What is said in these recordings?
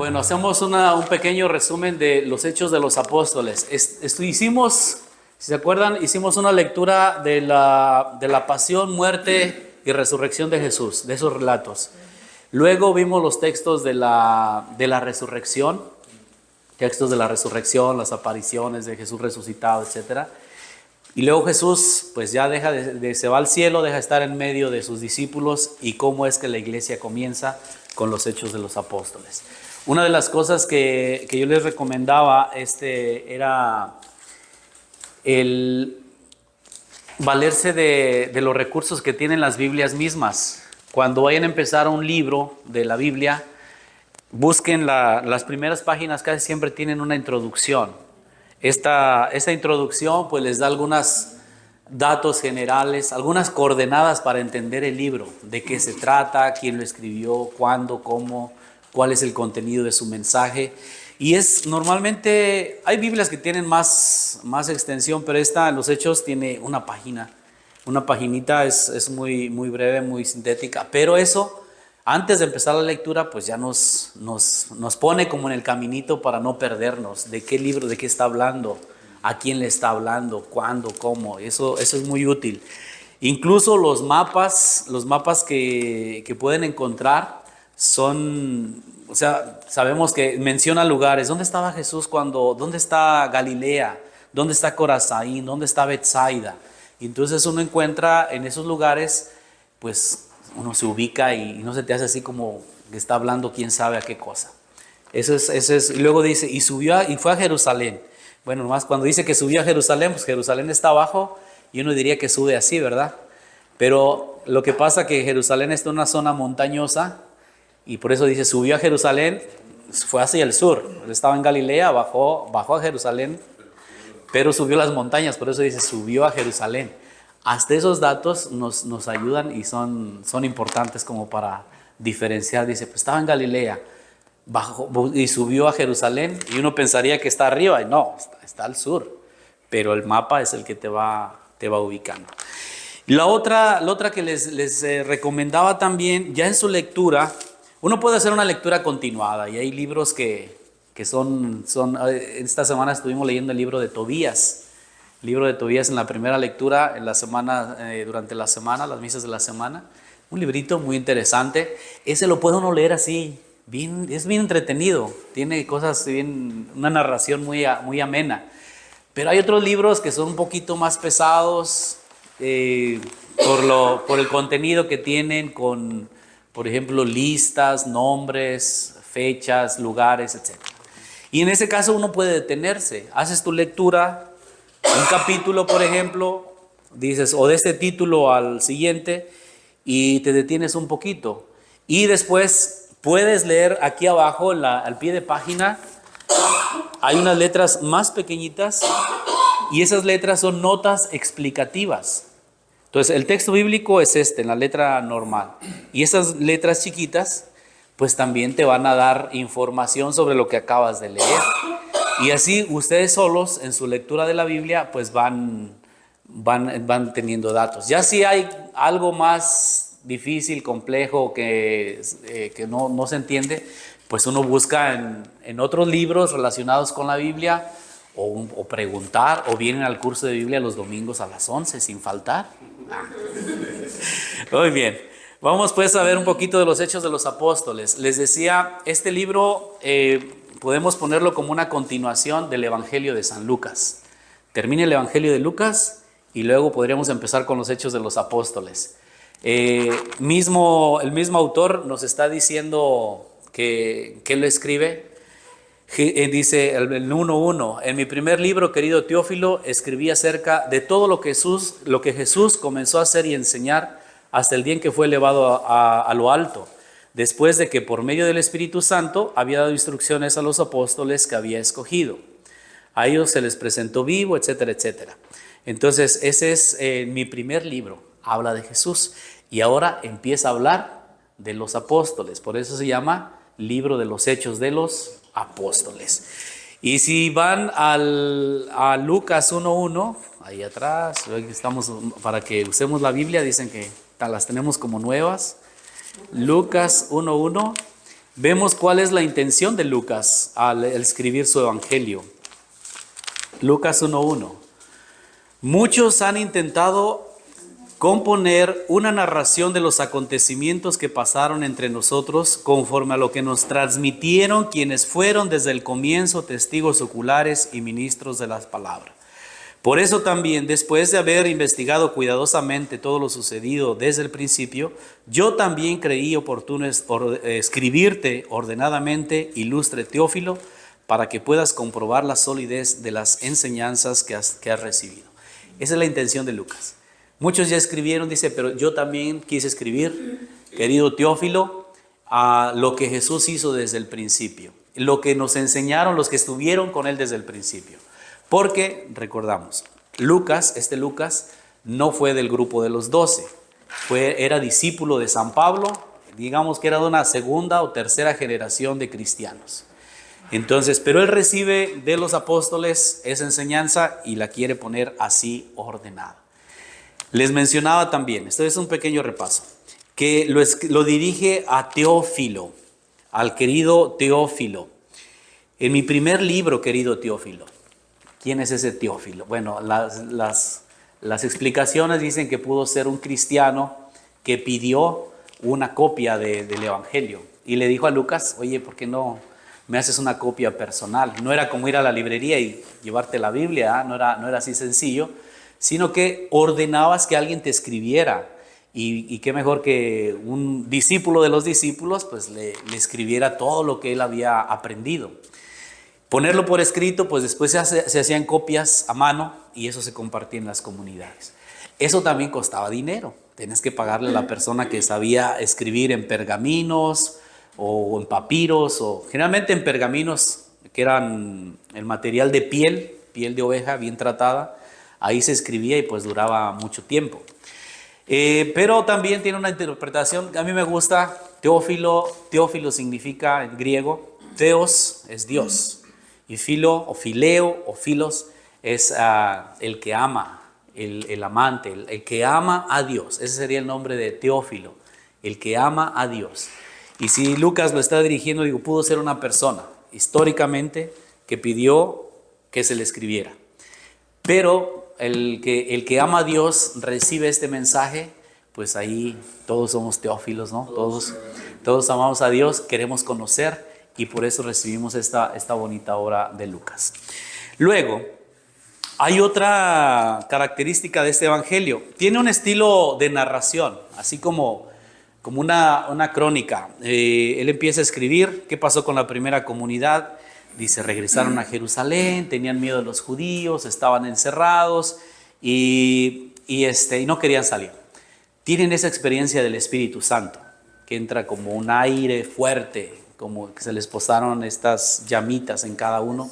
Bueno, hacemos un pequeño resumen de los Hechos de los Apóstoles. Hicimos, si se acuerdan, hicimos una lectura de la pasión, muerte y resurrección de Jesús, de esos relatos. Luego vimos los textos de la resurrección, las apariciones de Jesús resucitado, etc. Y luego Jesús pues ya se va al cielo, deja de estar en medio de sus discípulos, y cómo es que la iglesia comienza con los Hechos de los Apóstoles. Una de las cosas que yo les recomendaba era el valerse de los recursos que tienen las Biblias mismas. Cuando vayan a empezar un libro de la Biblia, busquen las primeras páginas, casi siempre tienen una introducción. Esta introducción pues les da algunos datos generales, algunas coordenadas para entender el libro, de qué se trata, quién lo escribió, cuándo, cómo, cuál es el contenido de su mensaje. Y normalmente hay Biblias que tienen más extensión, pero esta en los Hechos tiene una página. Una paginita, es muy, muy breve, muy sintética, pero eso, antes de empezar la lectura, pues ya nos pone como en el caminito para no perdernos de qué libro, de qué está hablando, a quién le está hablando, cuándo, cómo. Eso es muy útil. Incluso los mapas que pueden encontrar son, o sea, sabemos que menciona lugares. ¿Dónde estaba Jesús dónde está Galilea? ¿Dónde está Corazaín? ¿Dónde está Betsaida? Y entonces uno encuentra en esos lugares, pues uno se ubica y no se te hace así como que está hablando quién sabe a qué cosa. Eso es. Y luego dice, y fue a Jerusalén. Bueno, nomás cuando dice que subió a Jerusalén, pues Jerusalén está abajo, y uno diría que sube así, ¿verdad? Pero lo que pasa es que Jerusalén está en una zona montañosa, y por eso dice, subió a Jerusalén, fue hacia el sur. Él estaba en Galilea, bajó a Jerusalén, pero subió las montañas, por eso dice, subió a Jerusalén. Hasta esos datos nos ayudan y son importantes como para diferenciar. Dice, pues estaba en Galilea, bajó y subió a Jerusalén, y uno pensaría que está arriba, y no, está al sur, pero el mapa es el que te va ubicando. La otra que les recomendaba también, ya en su lectura, uno puede hacer una lectura continuada, y hay libros que son esta semana estuvimos leyendo el libro de Tobías. Libro de Tobías en la primera lectura, en la semana, durante la semana, las misas de la semana. Un librito muy interesante. Ese lo puede uno leer así, es bien entretenido. Tiene cosas una narración muy amena. Pero hay otros libros que son un poquito más pesados, por el contenido que tienen, con, por ejemplo, listas, nombres, fechas, lugares, etc. Y en ese caso uno puede detenerse. Haces tu lectura, un capítulo, por ejemplo, dices, o de este título al siguiente, y te detienes un poquito. Y después puedes leer aquí abajo, al pie de página, hay unas letras más pequeñitas, y esas letras son notas explicativas. Entonces, el texto bíblico es en la letra normal. Y esas letras chiquitas, pues también te van a dar información sobre lo que acabas de leer. Y así ustedes solos en su lectura de la Biblia pues van teniendo datos. Ya si hay algo más difícil, complejo, que no se entiende, pues uno busca en otros libros relacionados con la Biblia, o preguntar, o vienen al curso de Biblia los domingos a las 11 sin faltar. Muy bien, vamos pues a ver un poquito de los Hechos de los Apóstoles. Les decía, este libro podemos ponerlo como una continuación del Evangelio de San Lucas. Termina el Evangelio de Lucas y luego podríamos empezar con los Hechos de los Apóstoles. El mismo autor nos está diciendo que lo escribe. Dice el 1:1, en mi primer libro, querido Teófilo, escribí acerca de todo lo que Jesús comenzó a hacer y enseñar hasta el día en que fue elevado a lo alto, después de que por medio del Espíritu Santo había dado instrucciones a los apóstoles que había escogido. A ellos se les presentó vivo, etcétera, etcétera. Entonces, ese es mi primer libro, habla de Jesús. Y ahora empieza a hablar de los apóstoles, por eso se llama Libro de los Hechos de los Apóstoles. Y si van a Lucas 1:1, ahí atrás, estamos para que usemos la Biblia, dicen que las tenemos como nuevas. Lucas 1:1 vemos cuál es la intención de Lucas al escribir su evangelio. Lucas 1:1. Muchos han intentado componer una narración de los acontecimientos que pasaron entre nosotros conforme a lo que nos transmitieron quienes fueron desde el comienzo testigos oculares y ministros de las palabras. Por eso también, después de haber investigado cuidadosamente todo lo sucedido desde el principio, yo también creí oportuno escribirte ordenadamente, ilustre Teófilo, para que puedas comprobar la solidez de las enseñanzas que has recibido. Esa es la intención de Lucas. Muchos ya escribieron, dice, pero yo también quise escribir, querido Teófilo, a lo que Jesús hizo desde el principio, lo que nos enseñaron los que estuvieron con él desde el principio. Porque, recordamos, Lucas, no fue del grupo de los 12, era discípulo de San Pablo, digamos que era de una segunda o tercera generación de cristianos. Entonces, pero él recibe de los apóstoles esa enseñanza y la quiere poner así ordenada. Les mencionaba también, esto es un pequeño repaso, que lo dirige a Teófilo, al querido Teófilo. En mi primer libro, querido Teófilo. ¿Quién es ese Teófilo? Bueno, las explicaciones dicen que pudo ser un cristiano que pidió una copia del Evangelio y le dijo a Lucas, oye, ¿por qué no me haces una copia personal? No era como ir a la librería y llevarte la Biblia, ¿eh? No era así sencillo, sino que ordenabas que alguien te escribiera y qué mejor que un discípulo de los discípulos pues le escribiera todo lo que él había aprendido. Ponerlo por escrito, pues después se hacían copias a mano y eso se compartía en las comunidades. Eso también costaba dinero. Tenías que pagarle a la persona que sabía escribir en pergaminos o en papiros, o generalmente en pergaminos que eran el material de piel de oveja bien tratada. Ahí se escribía y pues duraba mucho tiempo. Pero también tiene una interpretación que a mí me gusta. Teófilo significa en griego, Theos es Dios. Y filo o fileo o filos es el que ama, el amante, el que ama a Dios. Ese sería el nombre de Teófilo, el que ama a Dios. Y si Lucas lo está dirigiendo, digo, pudo ser una persona históricamente que pidió que se le escribiera. Pero el que ama a Dios recibe este mensaje, pues ahí todos somos teófilos, ¿no? Todos amamos a Dios, queremos conocer. Y por eso recibimos esta bonita obra de Lucas. Luego, hay otra característica de este evangelio. Tiene un estilo de narración, así como una crónica. Él empieza a escribir qué pasó con la primera comunidad. Dice, regresaron a Jerusalén, tenían miedo de los judíos, estaban encerrados y no querían salir. Tienen esa experiencia del Espíritu Santo, que entra como un aire fuerte, como que se les posaron estas llamitas en cada uno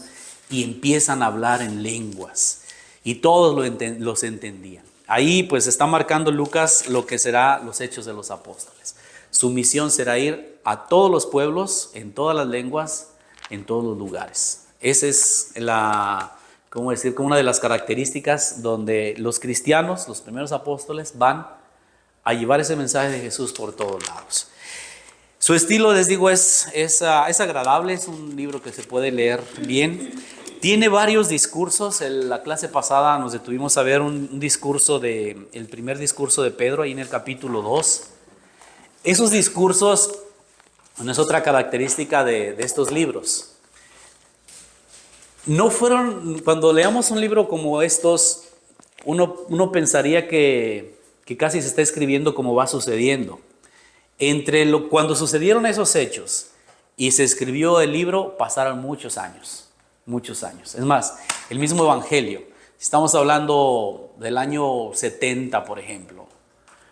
y empiezan a hablar en lenguas y todos los entendían. Ahí pues está marcando Lucas lo que será los hechos de los apóstoles. Su misión será ir a todos los pueblos, en todas las lenguas, en todos los lugares. Esa es como una de las características donde los cristianos, los primeros apóstoles, van a llevar ese mensaje de Jesús por todos lados. Su estilo, les digo, es agradable, es un libro que se puede leer bien. Tiene varios discursos. En la clase pasada nos detuvimos a ver un discurso el primer discurso de Pedro, ahí en el capítulo 2. Esos discursos no es otra característica de estos libros. No fueron, cuando leamos un libro como estos, uno pensaría que casi se está escribiendo como va sucediendo. Cuando sucedieron esos hechos y se escribió el libro, pasaron muchos años. Es más, el mismo evangelio, estamos hablando del año 70, por ejemplo,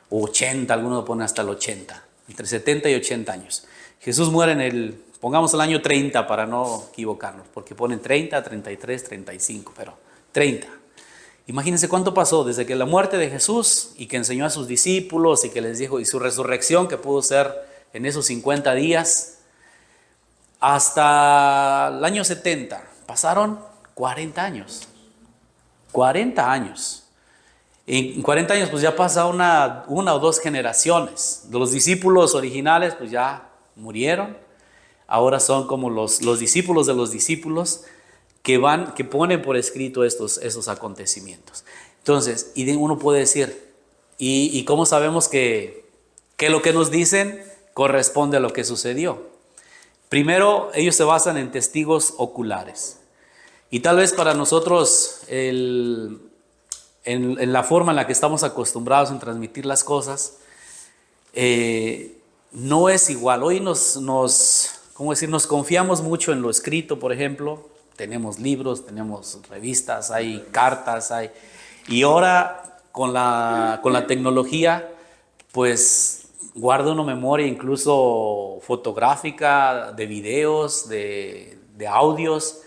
o 80, algunos lo ponen hasta el 80, entre 70 y 80 años. Jesús muere pongamos el año 30 para no equivocarnos, porque ponen 30, 33, 35, pero 30. Imagínense cuánto pasó desde que la muerte de Jesús y que enseñó a sus discípulos y que les dijo, y su resurrección que pudo ser en esos 50 días, hasta el año 70. Pasaron 40 años. 40 años. En 40 años pues ya pasa una o dos generaciones. Los discípulos originales pues ya murieron. ahora son como los discípulos de los discípulos que ponen por escrito esos acontecimientos. Entonces, y uno puede decir, ¿y cómo sabemos que lo que nos dicen corresponde a lo que sucedió? Primero, ellos se basan en testigos oculares. Y tal vez para nosotros, en la forma en la que estamos acostumbrados en transmitir las cosas, no es igual. Hoy ¿cómo decir? Nos confiamos mucho en lo escrito, por ejemplo. Tenemos libros, tenemos revistas, hay cartas, y ahora con la tecnología, pues guarda una memoria incluso fotográfica, de videos, de audios.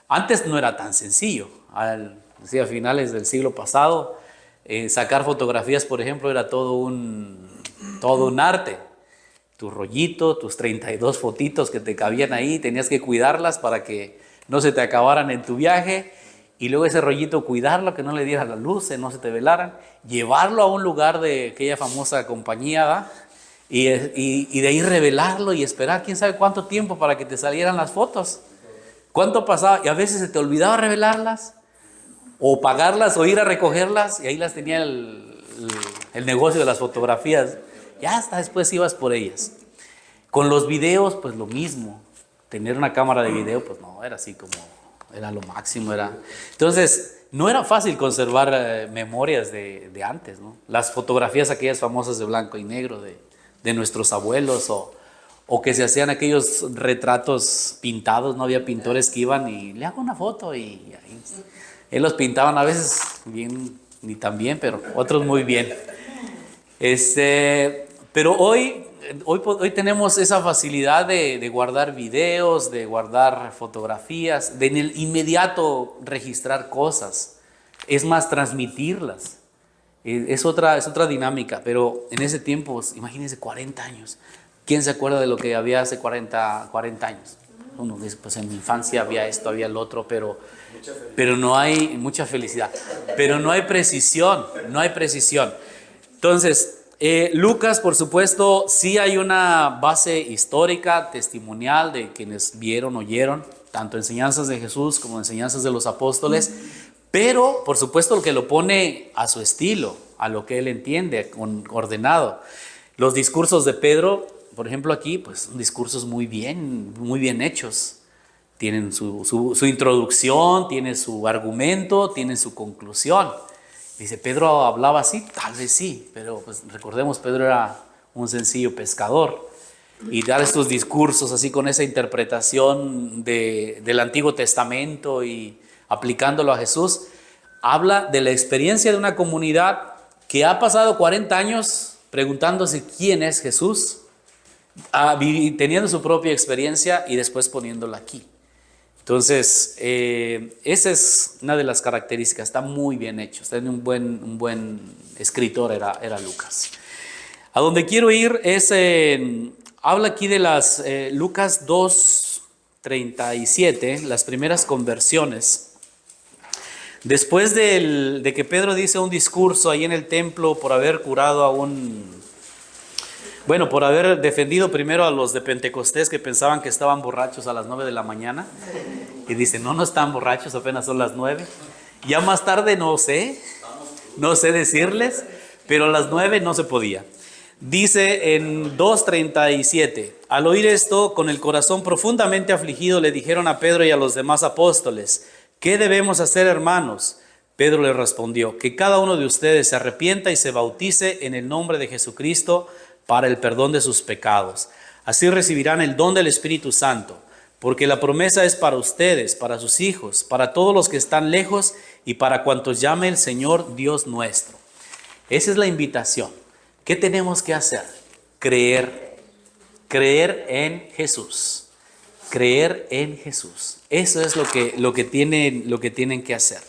Antes no era tan sencillo. A finales del siglo pasado, sacar fotografías, por ejemplo, era todo un arte. Tu rollito, tus 32 fotitos que te cabían ahí, tenías que cuidarlas para que no se te acabaran en tu viaje, y luego ese rollito cuidarlo, que no le diera la luz, no se te velaran, llevarlo a un lugar de aquella famosa compañía, ¿va? Y de ahí revelarlo y esperar quién sabe cuánto tiempo para que te salieran las fotos. ¿Cuánto pasaba? Y a veces se te olvidaba revelarlas, o pagarlas, o ir a recogerlas, y ahí las tenía el negocio de las fotografías. Ya hasta después ibas por ellas. Con los videos, pues lo mismo. Tener una cámara de video, pues no, era así como, era lo máximo. Entonces, no era fácil conservar memorias de antes, ¿no? Las fotografías aquellas famosas de blanco y negro de nuestros abuelos, o que se hacían aquellos retratos pintados, no había pintores que iban y le hago una foto, y ahí los pintaban a veces bien, ni tan bien, pero otros muy bien. Pero hoy tenemos esa facilidad de guardar videos, de guardar fotografías, de en el inmediato registrar cosas. Es más, transmitirlas. Es otra dinámica, pero en ese tiempo, imagínense, 40 años. ¿Quién se acuerda de lo que había hace 40 años? Uno dice, pues en mi infancia había esto, había el otro, pero no hay mucha felicidad. Pero no hay precisión, Entonces, Lucas, por supuesto, sí hay una base histórica, testimonial de quienes vieron, oyeron, tanto enseñanzas de Jesús como enseñanzas de los apóstoles, pero por supuesto lo que lo pone a su estilo, a lo que él entiende, ordenado. Los discursos de Pedro, por ejemplo aquí, pues son discursos muy bien hechos. Tienen su introducción, tienen su argumento, tienen su conclusión. Dice, ¿Pedro hablaba así? Tal vez sí, pero pues recordemos, Pedro era un sencillo pescador. Y dar estos discursos así con esa interpretación del Antiguo Testamento y aplicándolo a Jesús, habla de la experiencia de una comunidad que ha pasado 40 años preguntándose quién es Jesús, teniendo su propia experiencia y después poniéndola aquí. Entonces, esa es una de las características. Está muy bien hecho. Está en un buen escritor era Lucas. A donde quiero ir es, habla aquí de las Lucas 2:37, las primeras conversiones. Después de que Pedro dice un discurso ahí en el templo por haber curado por haber defendido primero a los de Pentecostés que pensaban que estaban borrachos a las 9 de la mañana. Y dice, no están borrachos, apenas son las 9. Ya más tarde no sé decirles, pero a las 9 no se podía. Dice en 2:37, al oír esto, con el corazón profundamente afligido, le dijeron a Pedro y a los demás apóstoles, ¿qué debemos hacer, hermanos? Pedro le respondió, que cada uno de ustedes se arrepienta y se bautice en el nombre de Jesucristo para el perdón de sus pecados. Así recibirán el don del Espíritu Santo, porque la promesa es para ustedes, para sus hijos, para todos los que están lejos y para cuantos llame el Señor Dios nuestro. Esa es la invitación. ¿Qué tenemos que hacer? Creer en Jesús. Creer en Jesús. Eso es lo que tienen que hacer.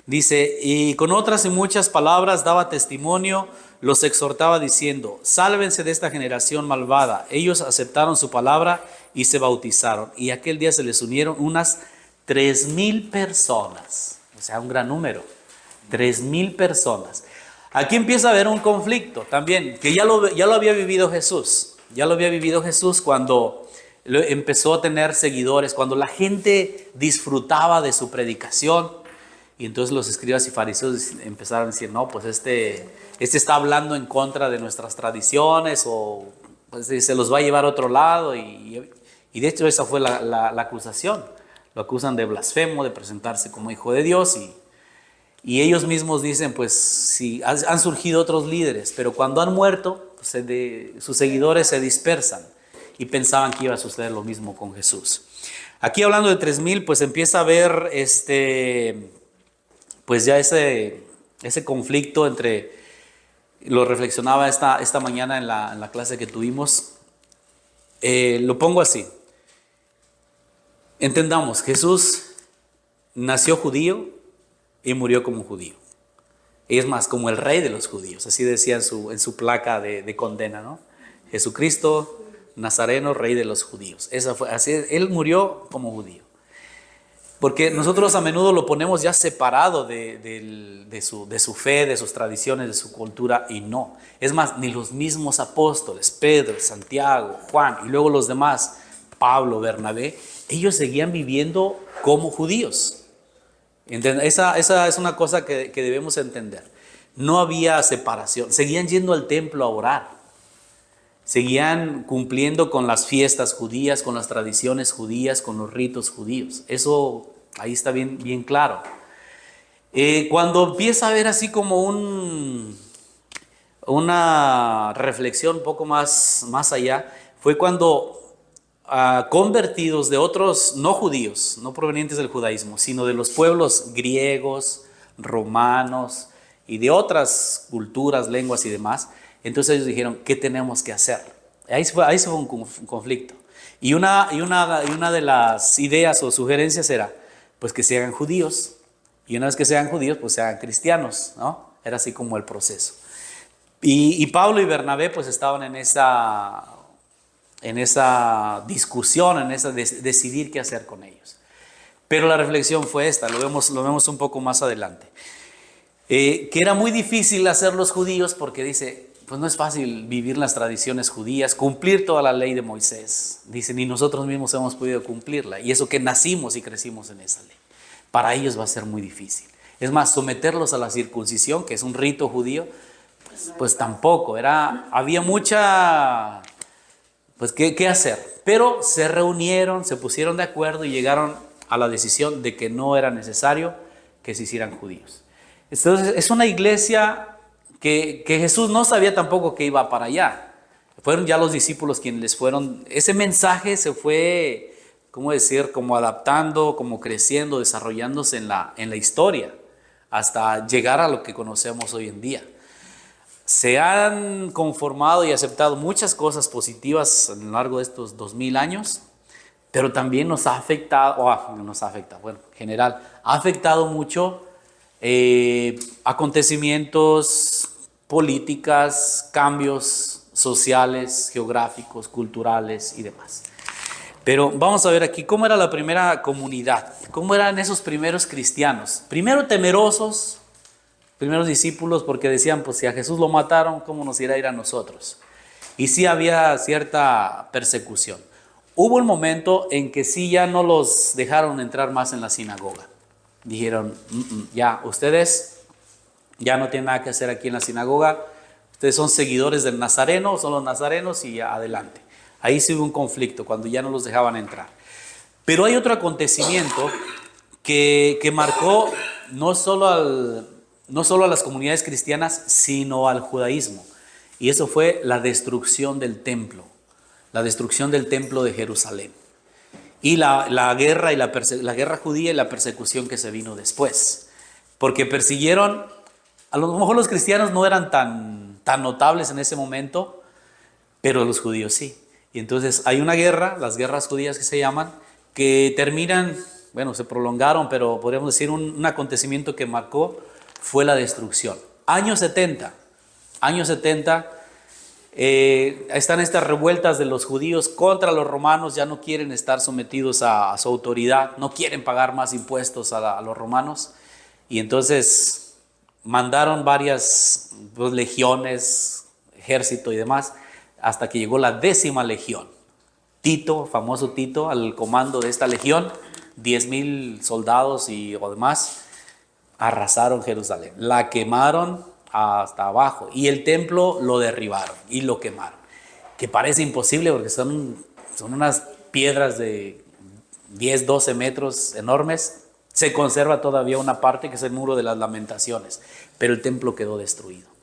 Dice, y con otras y muchas palabras daba testimonio, los exhortaba diciendo, sálvense de esta generación malvada. Ellos aceptaron su palabra y se bautizaron. Y aquel día se les unieron unas 3,000 personas. O sea, un gran número. 3,000 personas. Aquí empieza a haber un conflicto también, que ya lo había vivido Jesús. Ya lo había vivido Jesús cuando Empezó a tener seguidores cuando la gente disfrutaba de su predicación. Y entonces los escribas y fariseos empezaron a decir, no, pues este está hablando en contra de nuestras tradiciones, o pues, se los va a llevar a otro lado. Y de hecho esa fue la acusación. Lo acusan de blasfemo, de presentarse como hijo de Dios. Y ellos mismos dicen, pues sí, han surgido otros líderes, pero cuando han muerto, pues, sus seguidores se dispersan. Y pensaban que iba a suceder lo mismo con Jesús. Aquí hablando de 3000, pues empieza a haber pues ya ese conflicto entre, lo reflexionaba esta mañana en la clase que tuvimos. Lo pongo así. Entendamos, Jesús nació judío y murió como judío. Y es más, como el rey de los judíos, así decía en su placa de condena, ¿no? Jesucristo Nazareno, rey de los judíos. Esa fue, así, él murió como judío. Porque nosotros a menudo lo ponemos ya separado de su fe, de sus tradiciones, de su cultura, y no. Es más, ni los mismos apóstoles, Pedro, Santiago, Juan, y luego los demás, Pablo, Bernabé, ellos seguían viviendo como judíos. Esa es una cosa que debemos entender. No había separación, seguían yendo al templo a orar. Seguían cumpliendo con las fiestas judías, con las tradiciones judías, con los ritos judíos. Eso ahí está bien, bien claro. Cuando empieza a haber así como una reflexión un poco más allá, fue cuando convertidos de otros no judíos, no provenientes del judaísmo, sino de los pueblos griegos, romanos y de otras culturas, lenguas y demás. Entonces ellos dijeron, ¿qué tenemos que hacer? Ahí se fue un conflicto. Y una de las ideas o sugerencias era, pues que se hagan judíos. Y una vez que se hagan judíos, pues se hagan cristianos, ¿no? Era así como el proceso. Y Pablo y Bernabé pues estaban en esa discusión, en esa decidir qué hacer con ellos. Pero la reflexión fue esta, lo vemos un poco más adelante. Que era muy difícil hacer los judíos porque dice, pues no es fácil vivir las tradiciones judías, cumplir toda la ley de Moisés. Dice, ni nosotros mismos hemos podido cumplirla. Y eso que nacimos y crecimos en esa ley. Para ellos va a ser muy difícil. Es más, someterlos a la circuncisión, que es un rito judío, pues tampoco. Había mucha, pues qué hacer. Pero se reunieron, se pusieron de acuerdo y llegaron a la decisión de que no era necesario que se hicieran judíos. Entonces es una iglesia que Jesús no sabía tampoco que iba para allá. Fueron ya los discípulos quienes les fueron, ese mensaje se fue, ¿cómo decir?, como adaptando, como creciendo, desarrollándose en la historia, hasta llegar a lo que conocemos hoy en día. Se han conformado y aceptado muchas cosas positivas a lo largo de estos 2000 años, pero también nos ha afectado, bueno, en general, ha afectado mucho acontecimientos, políticas, cambios sociales, geográficos, culturales y demás. Pero vamos a ver aquí cómo era la primera comunidad, cómo eran esos primeros cristianos. Primero temerosos, primeros discípulos, porque decían, pues si a Jesús lo mataron, ¿cómo nos irá a ir a nosotros? Y sí había cierta persecución. Hubo un momento en que sí ya no los dejaron entrar más en la sinagoga. Dijeron, ya, ustedes ya no tienen nada que hacer aquí en la sinagoga, ustedes son seguidores del Nazareno, son los nazarenos y adelante. Ahí sí hubo un conflicto, cuando ya no los dejaban entrar. Pero hay otro acontecimiento que marcó no solo a las comunidades cristianas, sino al judaísmo. Y eso fue la destrucción del templo de Jerusalén. Y la guerra judía y la persecución que se vino después. Porque persiguieron, a lo mejor los cristianos no eran tan notables en ese momento, pero los judíos sí. Y entonces hay una guerra, las guerras judías que se llaman, que terminan, bueno, se prolongaron, pero podríamos decir un acontecimiento que marcó fue la destrucción. Años 70, están estas revueltas de los judíos contra los romanos, ya no quieren estar sometidos a su autoridad, no quieren pagar más impuestos a los romanos, y entonces mandaron varias legiones, ejército y demás, hasta que llegó la 10ª legión. Tito, famoso Tito, al comando de esta legión, 10,000 soldados o demás, arrasaron Jerusalén, la quemaron hasta abajo y el templo lo derribaron y lo quemaron, que parece imposible porque son unas piedras de 10, 12 metros enormes. Se conserva todavía una parte que es el muro de las lamentaciones, pero el templo quedó destruido.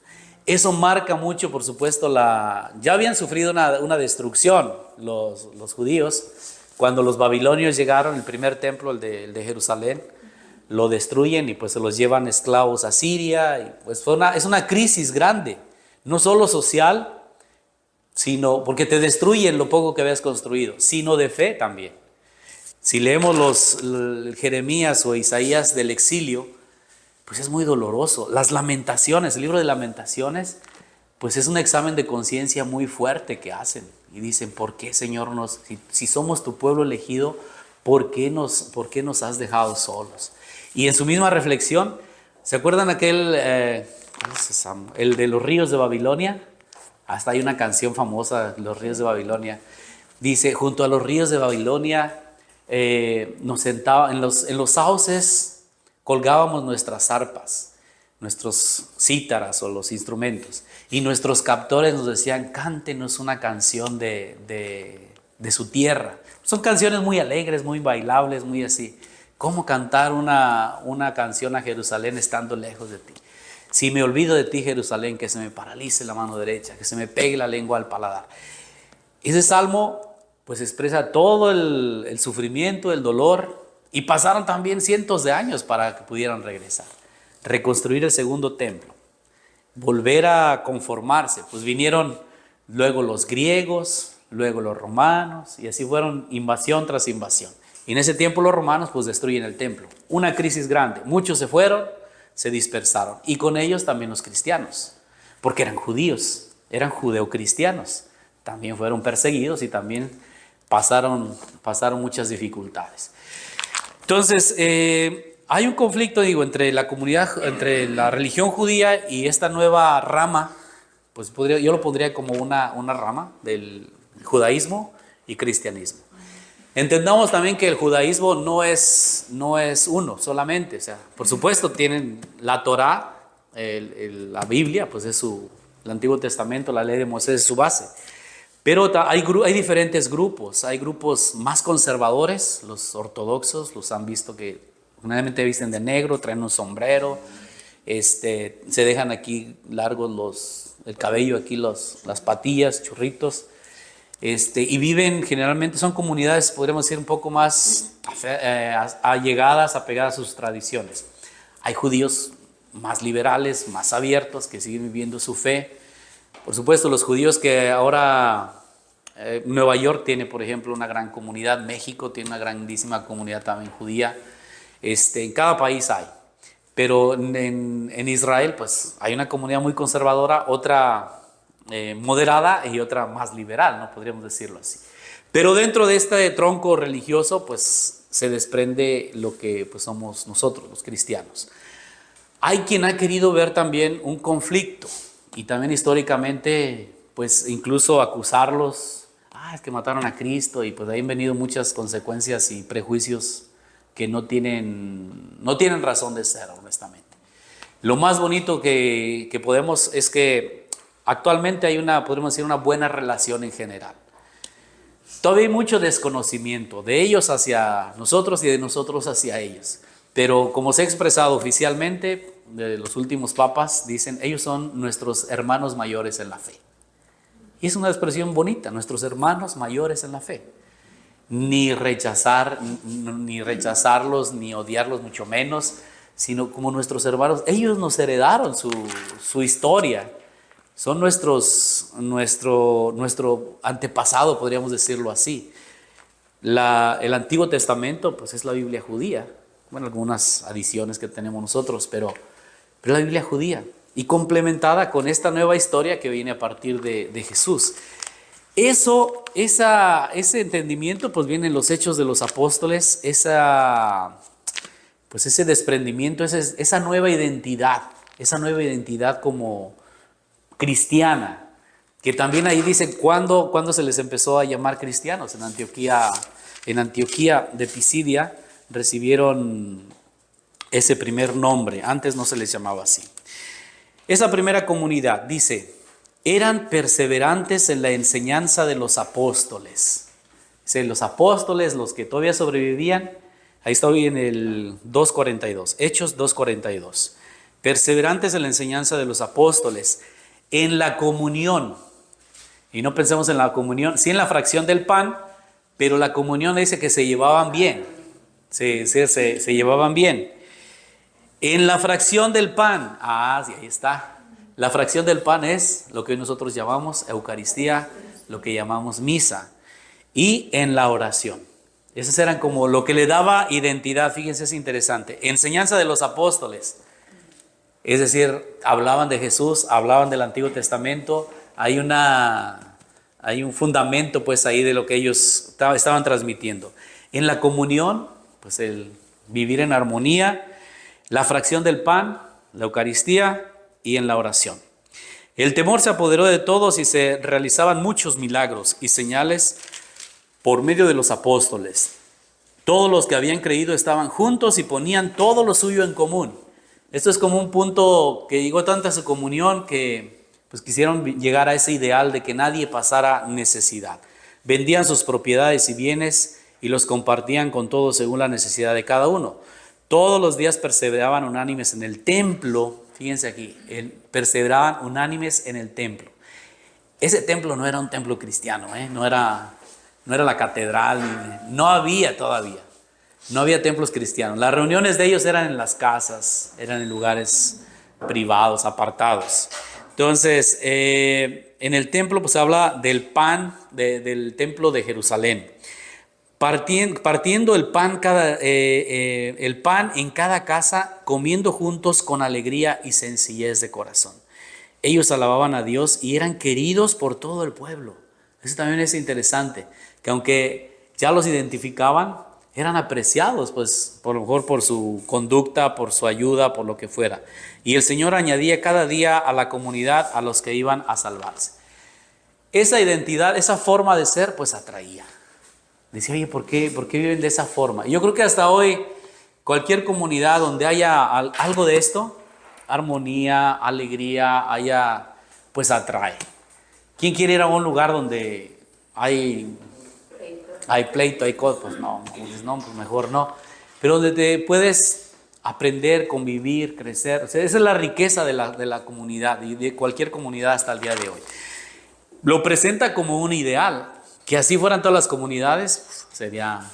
Eso marca mucho, por supuesto, ya habían sufrido una destrucción los judíos. Cuando los babilonios llegaron, el primer templo, el de Jerusalén, lo destruyen y pues se los llevan esclavos a Siria. Y pues es una crisis grande, no solo social, sino porque te destruyen lo poco que habías construido, sino de fe también. Si leemos Jeremías o Isaías del exilio, pues es muy doloroso. Las lamentaciones, el libro de lamentaciones, pues es un examen de conciencia muy fuerte que hacen. Y dicen, ¿por qué, Señor, si somos tu pueblo elegido, ¿por qué nos has dejado solos? Y en su misma reflexión, ¿se acuerdan el de los ríos de Babilonia? Hasta hay una canción famosa, Los ríos de Babilonia. Dice, junto a los ríos de Babilonia, nos sentaba en los sauces, colgábamos nuestras arpas, nuestros cítaras o los instrumentos, y nuestros captores nos decían, cántenos una canción de su tierra. Son canciones muy alegres, muy bailables, muy así. ¿Cómo cantar una canción a Jerusalén estando lejos de ti? Si me olvido de ti, Jerusalén, que se me paralice la mano derecha, que se me pegue la lengua al paladar. Ese salmo pues expresa todo el sufrimiento, el dolor, y pasaron también cientos de años para que pudieran regresar, reconstruir el segundo templo, volver a conformarse. Pues vinieron luego los griegos, luego los romanos, y así fueron invasión tras invasión. Y en ese tiempo los romanos pues destruyen el templo. Una crisis grande, muchos se fueron, se dispersaron, y con ellos también los cristianos, porque eran judíos, eran judeocristianos, también fueron perseguidos y también pasaron muchas dificultades. Entonces, hay un conflicto, entre la comunidad, entre la religión judía y esta nueva rama, pues yo lo pondría como una rama del judaísmo y cristianismo. Entendamos también que el judaísmo no es uno solamente, o sea, por supuesto tienen la Torá, la Biblia, pues es el Antiguo Testamento, la ley de Moisés es su base. Pero hay diferentes grupos, hay grupos más conservadores, los ortodoxos, los han visto que generalmente visten de negro, traen un sombrero, se dejan aquí largos el cabello, aquí las patillas, churritos, y viven generalmente, son comunidades, podríamos decir, un poco más apegadas a sus tradiciones. Hay judíos más liberales, más abiertos, que siguen viviendo su fe. Por supuesto, los judíos que ahora Nueva York tiene, por ejemplo, una gran comunidad, México tiene una grandísima comunidad también judía, en cada país hay, pero en Israel pues hay una comunidad muy conservadora, otra moderada y otra más liberal, ¿no? Podríamos decirlo así. Pero dentro de este tronco religioso pues se desprende lo que pues somos nosotros, los cristianos. Hay quien ha querido ver también un conflicto y también históricamente pues incluso acusarlos, es que mataron a Cristo, y pues de ahí han venido muchas consecuencias y prejuicios que no tienen razón de ser, honestamente. Lo más bonito que podemos es que actualmente hay podríamos decir, una buena relación en general. Todavía hay mucho desconocimiento de ellos hacia nosotros y de nosotros hacia ellos. Pero como se ha expresado oficialmente, los últimos papas dicen, ellos son nuestros hermanos mayores en la fe. Y es una expresión bonita, nuestros hermanos mayores en la fe. Ni rechazarlos, ni odiarlos, mucho menos, sino como nuestros hermanos. Ellos nos heredaron su historia. Son nuestro antepasado, podríamos decirlo así. El Antiguo Testamento pues es la Biblia judía. Bueno, algunas adiciones que tenemos nosotros, pero la Biblia judía, y complementada con esta nueva historia que viene a partir de Jesús. Ese entendimiento pues viene en los Hechos de los Apóstoles, ese desprendimiento, esa nueva identidad como cristiana, que también ahí dice cuándo se les empezó a llamar cristianos. En Antioquía de Pisidia recibieron ese primer nombre, antes no se les llamaba así. Esa primera comunidad, dice, eran perseverantes en la enseñanza de los apóstoles. Dice, los apóstoles, los que todavía sobrevivían, ahí está hoy en el 2:42, Hechos 2:42. Perseverantes en la enseñanza de los apóstoles, en la comunión. Y no pensemos en la comunión, sí en la fracción del pan, pero la comunión dice que se llevaban bien. Se llevaban bien. En la fracción del pan, sí, ahí está. La fracción del pan es lo que hoy nosotros llamamos Eucaristía, lo que llamamos misa. Y en la oración. Esas eran como lo que le daba identidad. Fíjense, es interesante. Enseñanza de los apóstoles. Es decir, hablaban de Jesús, hablaban del Antiguo Testamento. Hay un fundamento pues ahí de lo que ellos estaban transmitiendo. En la comunión, pues el vivir en armonía. La fracción del pan, la Eucaristía y en la oración. El temor se apoderó de todos y se realizaban muchos milagros y señales por medio de los apóstoles. Todos los que habían creído estaban juntos y ponían todo lo suyo en común. Esto es como un punto que llegó tanto a su comunión que pues quisieron llegar a ese ideal de que nadie pasara necesidad. Vendían sus propiedades y bienes y los compartían con todos según la necesidad de cada uno. Todos los días perseveraban unánimes en el templo. Fíjense aquí, perseveraban unánimes en el templo. Ese templo no era un templo cristiano, no era la catedral, no había todavía. No había templos cristianos. Las reuniones de ellos eran en las casas, eran en lugares privados, apartados. Entonces, en el templo pues habla del pan, del templo de Jerusalén. Partiendo el pan en cada casa, comiendo juntos con alegría y sencillez de corazón. Ellos alababan a Dios y eran queridos por todo el pueblo. Eso también es interesante, que aunque ya los identificaban, eran apreciados, pues, por lo mejor por su conducta, por su ayuda, por lo que fuera. Y el Señor añadía cada día a la comunidad a los que iban a salvarse. Esa identidad, esa forma de ser, pues atraía. Decía, oye, ¿por qué viven de esa forma? Y yo creo que hasta hoy, cualquier comunidad donde haya algo de esto, armonía, alegría, pues atrae. ¿Quién quiere ir a un lugar donde hay pleito, hay cosas? Pues no, pues mejor no. Pero donde te puedes aprender, convivir, crecer. O sea, esa es la riqueza de la comunidad y de cualquier comunidad hasta el día de hoy. Lo presenta como un ideal. Que así fueran todas las comunidades, sería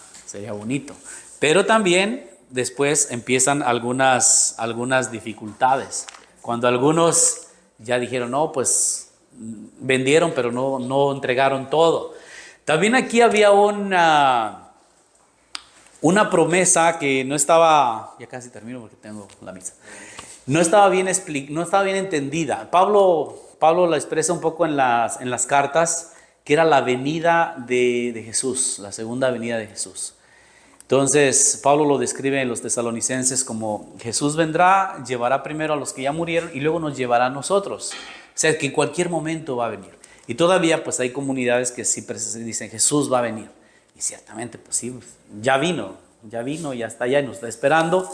bonito. Pero también después empiezan algunas dificultades. Cuando algunos ya dijeron, no, pues vendieron, pero no entregaron todo. También aquí había una promesa que no estaba, ya casi termino porque tengo la misa, no estaba bien entendida. Pablo la expresa un poco en las cartas, que era la venida de Jesús, la segunda venida de Jesús. Entonces, Pablo lo describe en los Tesalonicenses como Jesús vendrá, llevará primero a los que ya murieron y luego nos llevará a nosotros. O sea, que en cualquier momento va a venir. Y todavía pues hay comunidades que sí dicen Jesús va a venir. Y ciertamente pues sí, ya vino, ya está allá y nos está esperando.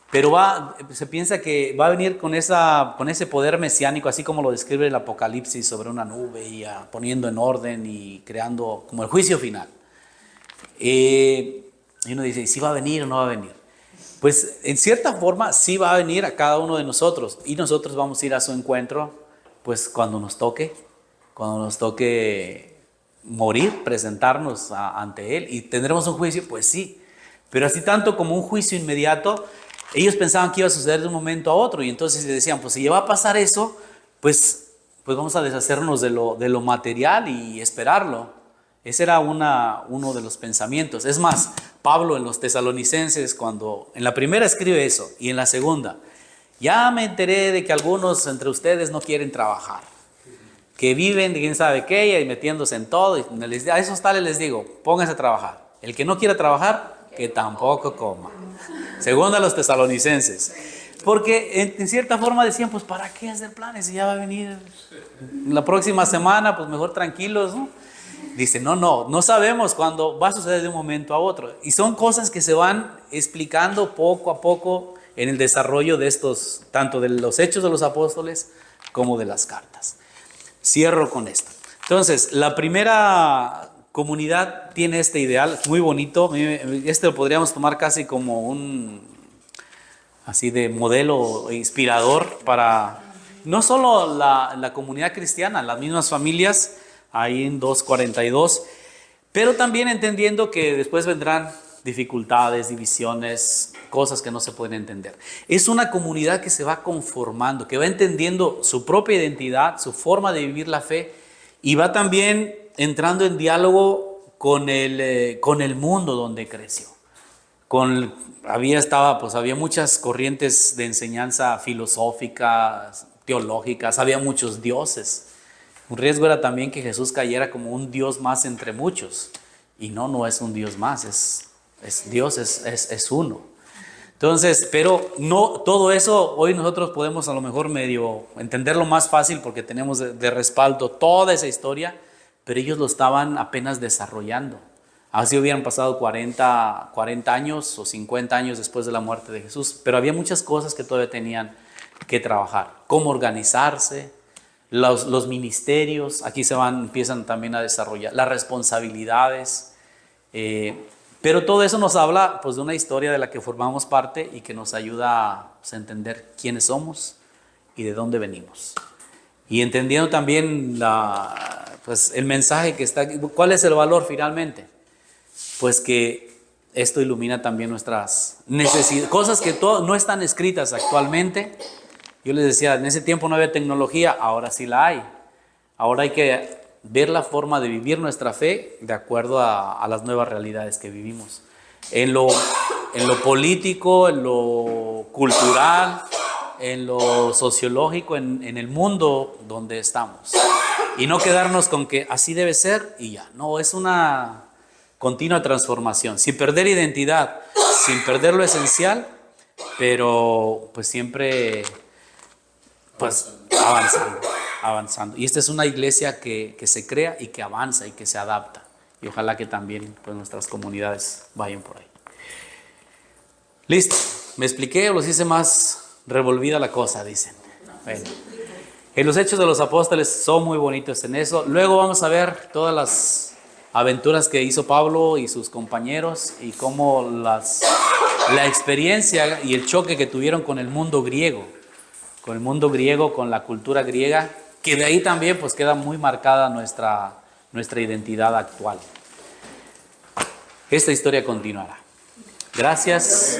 Pero se piensa que va a venir con ese poder mesiánico, así como lo describe el Apocalipsis, sobre una nube y poniendo en orden y creando como el juicio final. Y uno dice, ¿y si va a venir o no va a venir? Pues en cierta forma sí va a venir a cada uno de nosotros y nosotros vamos a ir a su encuentro pues cuando nos toque morir, presentarnos ante Él y tendremos un juicio, pues sí, pero así tanto como un juicio inmediato. Ellos pensaban que iba a suceder de un momento a otro y entonces decían, pues si ya va a pasar eso, pues vamos a deshacernos de lo material y esperarlo. Ese era uno de los pensamientos. Es más, Pablo en los Tesalonicenses, cuando en la primera escribe eso y en la segunda, ya me enteré de que algunos entre ustedes no quieren trabajar, que viven de quién sabe qué y metiéndose en todo. Y a esos tales les digo, pónganse a trabajar. El que no quiera trabajar, que tampoco coma. Segunda a los Tesalonicenses. Porque en cierta forma decían, pues ¿para qué hacer planes si ya va a venir la próxima semana? Pues mejor tranquilos, ¿no? Dice, no sabemos cuándo va a suceder de un momento a otro. Y son cosas que se van explicando poco a poco en el desarrollo de estos, tanto de los Hechos de los Apóstoles como de las cartas. Cierro con esto. Entonces, la primera comunidad tiene este ideal muy bonito. Este lo podríamos tomar casi como un, así de modelo inspirador para no solo la comunidad cristiana, las mismas familias, ahí en 2:42, pero también entendiendo que después vendrán dificultades, divisiones, cosas que no se pueden entender. Es una comunidad que se va conformando, que va entendiendo su propia identidad, su forma de vivir la fe, y va también entrando en diálogo con el mundo donde creció. Había muchas corrientes de enseñanza filosóficas, teológicas, había muchos dioses. Un riesgo era también que Jesús cayera como un Dios más entre muchos. Y no es un Dios más, Dios es uno. Entonces, pero no todo eso hoy nosotros podemos a lo mejor medio entenderlo más fácil porque tenemos de respaldo toda esa historia, pero ellos lo estaban apenas desarrollando. Así hubieran pasado 40 años o 50 años después de la muerte de Jesús, pero había muchas cosas que todavía tenían que trabajar. Cómo organizarse, los ministerios, aquí empiezan también a desarrollar las responsabilidades, pero todo eso nos habla pues de una historia de la que formamos parte y que nos ayuda pues, a entender quiénes somos y de dónde venimos. Y entendiendo también pues, el mensaje que está aquí. ¿Cuál es el valor finalmente? Pues que esto ilumina también nuestras necesidades, cosas que no están escritas actualmente. Yo les decía, en ese tiempo no había tecnología, ahora sí la hay. Ahora hay que ver la forma de vivir nuestra fe de acuerdo a las nuevas realidades que vivimos. En lo político, en lo cultural, en lo sociológico, en el mundo donde estamos. Y no quedarnos con que así debe ser y ya. No, es una continua transformación, sin perder identidad, sin perder lo esencial, pero pues siempre pues avanzando. Y esta es una iglesia que se crea y que avanza y que se adapta. Y ojalá que también pues, nuestras comunidades vayan por ahí. Listo, ¿me expliqué o los hice más revolvida la cosa? Dicen. Bueno, en los Hechos de los Apóstoles son muy bonitos en eso. Luego vamos a ver todas las aventuras que hizo Pablo y sus compañeros y cómo la experiencia y el choque que tuvieron con el mundo griego, con la cultura griega, que de ahí también pues queda muy marcada nuestra identidad actual. Esta historia continuará. Gracias.